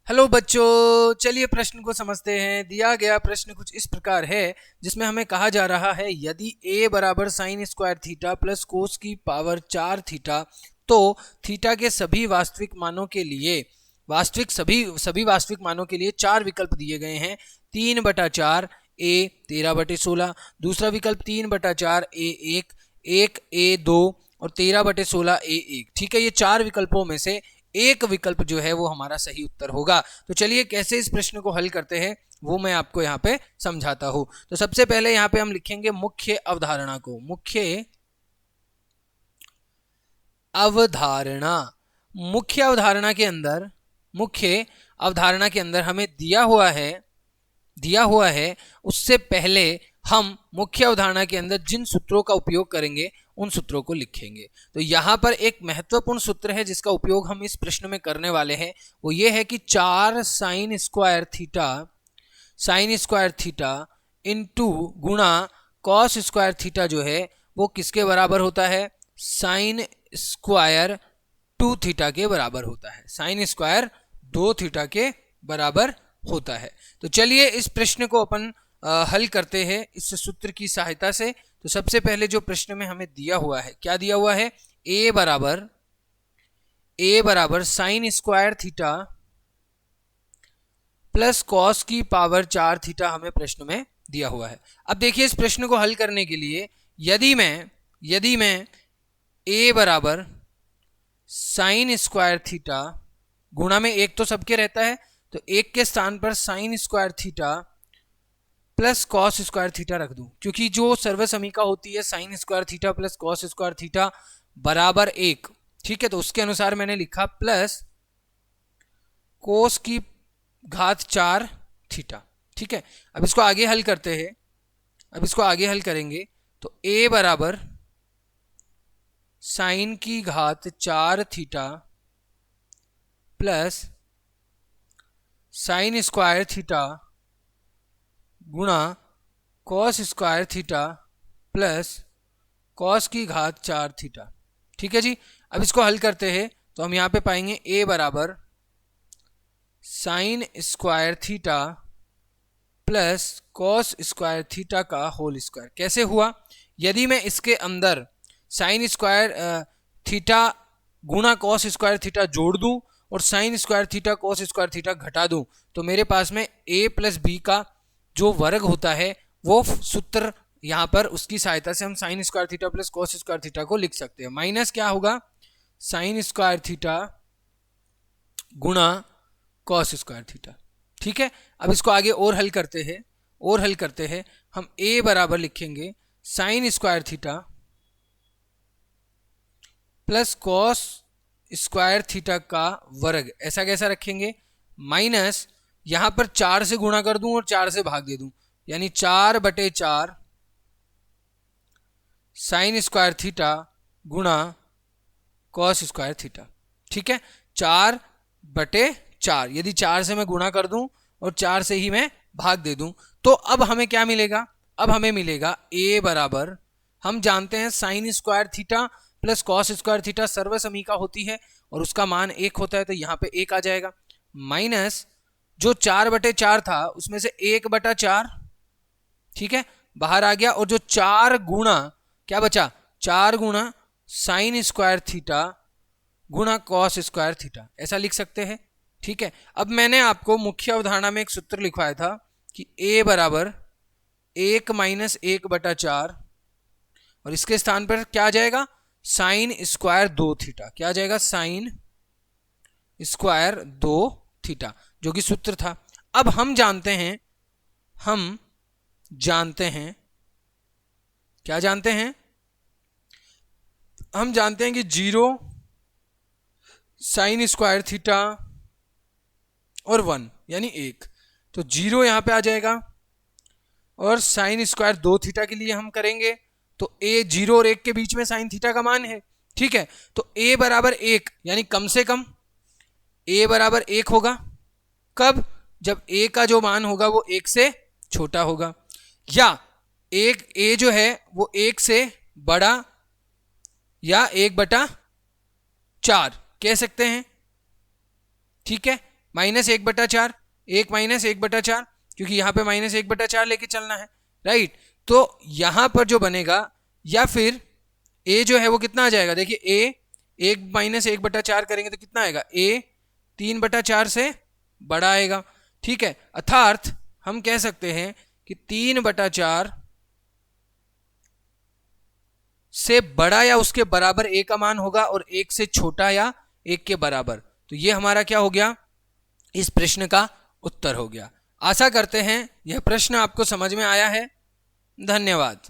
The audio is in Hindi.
हेलो बच्चों, चलिए प्रश्न को समझते हैं। दिया गया प्रश्न कुछ इस प्रकार है जिसमें हमें कहा जा रहा है यदि a बराबर sign square theta plus cos की पावर 4 थीटा तो थीटा के सभी वास्तविक मानों के लिए सभी वास्तविक मानों के लिए चार विकल्प दिए गए हैं। 3/4 a 13/16, दूसरा विकल्प 3/4 a1, 1 a2 और 13/16 a1। ठीक है, ये चार विकल्पों में से एक विकल्प जो है वो हमारा सही उत्तर होगा। तो चलिए कैसे इस प्रश्न को हल करते हैं वो मैं आपको यहाँ पे समझाता हूं। तो सबसे पहले यहाँ पे हम लिखेंगे मुख्य अवधारणा को। मुख्य अवधारणा मुख्य अवधारणा के अंदर हमें दिया हुआ है उससे पहले हम मुख्य अवधारणा के अंदर जिन सूत्रों का उपयोग करेंगे उन सूत्रों को लिखेंगे। तो यहाँ पर एक महत्वपूर्ण सूत्र है जिसका उपयोग हम इस प्रश्न में करने वाले हैं, वो ये है कि 4 साइन स्क्वायर थीटा इंटू गुणा कॉस स्क्वायर थीटा जो है वो किसके बराबर होता है? साइन स्क्वायर 2 थीटा के बराबर होता है। साइन स्क्वायर 2 थीटा के बराबर होता है। तो चलिए इस प्रश्न को अपन हल करते हैं इस सूत्र की सहायता से। तो सबसे पहले जो प्रश्न में हमें दिया हुआ है, क्या दिया हुआ है? a बराबर sign square theta plus cos की पावर 4 थीटा हमें प्रश्न में दिया हुआ है। अब देखिए इस प्रश्न को हल करने के लिए यदि मैं a बराबर साइन स्क्वायर थीटा गुणा में एक तो सबके रहता है, तो एक के स्थान पर sign square theta plus cos square theta रख दूं, क्योंकि जो सर्वसमीका होती है sign square theta plus cos square theta बराबर 1। ठीक है, तो उसके अनुसार मैंने लिखा प्लस कोस की घात 4 थीटा। ठीक है, अब इसको आगे हल करते हैं। अब इसको आगे हल करेंगे तो a बराबर साइन की घात 4 theta plus sine square theta गुणा cos square theta plus cos की घात 4 थीटा। ठीक है जी, अब इसको हल करते हैं तो हम यहाँ पे पाएंगे a बराबर sign square theta plus cos square theta का होल स्क्वायर। कैसे हुआ? यदि मैं इसके अंदर साइन स्क्वायर थीटा गुणा कॉस स्क्वायर थीटा जोड़ दूं और sign square theta cos square theta घटा दूं तो मेरे पास में a प्लस बी का जो वर्ग होता है वो सूत्र यहाँ पर उसकी सहायता से हम sign square theta plus cos square theta को लिख सकते हैं। माइनस क्या होगा? साइन स्क्वायर थीटा गुणा कॉस स्क्वायर थीटा। ठीक है, अब इसको आगे और हल करते हैं। हम a बराबर लिखेंगे sign square theta plus cos square theta का वर्ग। ऐसा कैसा रखेंगे? माइनस यहां पर 4 से गुणा कर दूं और 4 से भाग दे दूं, यानी 4/4 साइन स्क्वायर थीटा गुणा कॉस स्क्वायर थीटा। ठीक है, 4/4 यदि 4 से मैं गुणा कर दूं और 4 से ही मैं भाग दे दूं तो अब हमें क्या मिलेगा? अब हमें मिलेगा a बराबर, हम जानते हैं sine square theta plus cos square theta सर्वसमीका होती है और उसका मान 1 होता है, तो यहाँ पे 1 आ जाएगा। माइनस जो 4/4 था उसमें से 1/4, ठीक है, बाहर आ गया, और जो 4 गुणा क्या बचा? 4 गुणा साइन स्क्वायर थीटा गुणा कॉस स्क्वायर थीटा, ऐसा लिख सकते हैं। ठीक है, अब मैंने आपको मुख्य अवधारणा में एक सूत्र लिखवाया था कि a बराबर 1 माइनस 1/4 और इसके स्थान पर क्या आ जाएगा? Sine square 2 theta. क्या आ जाएगा? साइन स्क्वायर 2 थीटा, जो कि सूत्र था। अब हम जानते हैं क्या जानते हैं? हम जानते हैं कि 0 साइन स्क्वायर थीटा और 1 यानी 1, तो 0 यहां पे आ जाएगा और साइन स्क्वायर 2 थीटा के लिए हम करेंगे तो a 0 और 1 के बीच में साइन थीटा का मान है। ठीक है, तो a बराबर 1 यानी कम से कम a बराबर 1 होगा। कब? जब a का जो मान होगा वो 1 से छोटा होगा, या a जो है वो 1 से बड़ा या 1/4 कह सकते हैं। ठीक है, -1/4, 1 - 1/4, क्योंकि यहाँ पे -1/4 लेके चलना है, राइट। तो यहाँ पर जो बनेगा, या फिर a जो है वो कितना आ जाएगा, देखिए a 1 - 1/4 करेंगे तो कितना आएगा, a 3/4 से बड़ा आएगा, ठीक है। अर्थात हम कह सकते हैं कि 3/4 से बड़ा या उसके बराबर a का मान होगा और 1 से छोटा या 1 के बराबर। तो ये हमारा क्या हो गया, इस प्रश्न का उत्तर हो गया। आशा करते हैं यह प्रश्न आपको समझ में आया है। धन्यवाद।